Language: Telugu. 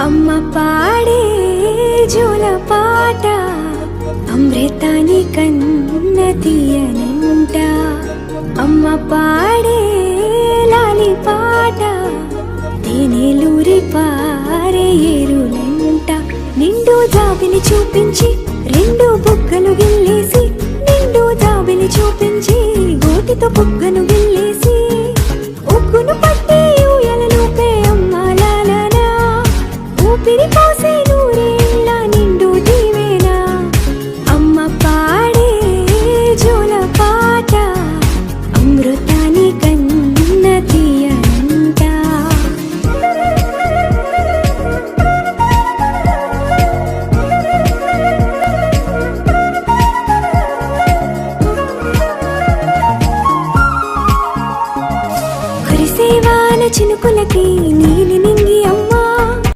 అమ్మ పాడే జోల పాట అమృతాని కన్న తీయనంట. అమ్మ పాడే లాలి పాట తేనెలూరి పారే ఏరులంట. నిండు జాబిని చూపించి రెండు బుగ్గలు గిల్లేసి, నిండు జాబిని చూపించి గోటితో బుగ్గను గిల్లేసి, ఉగ్గును పట్టి ఊయలలోపే అమ్మ లాలనా ఊపిరి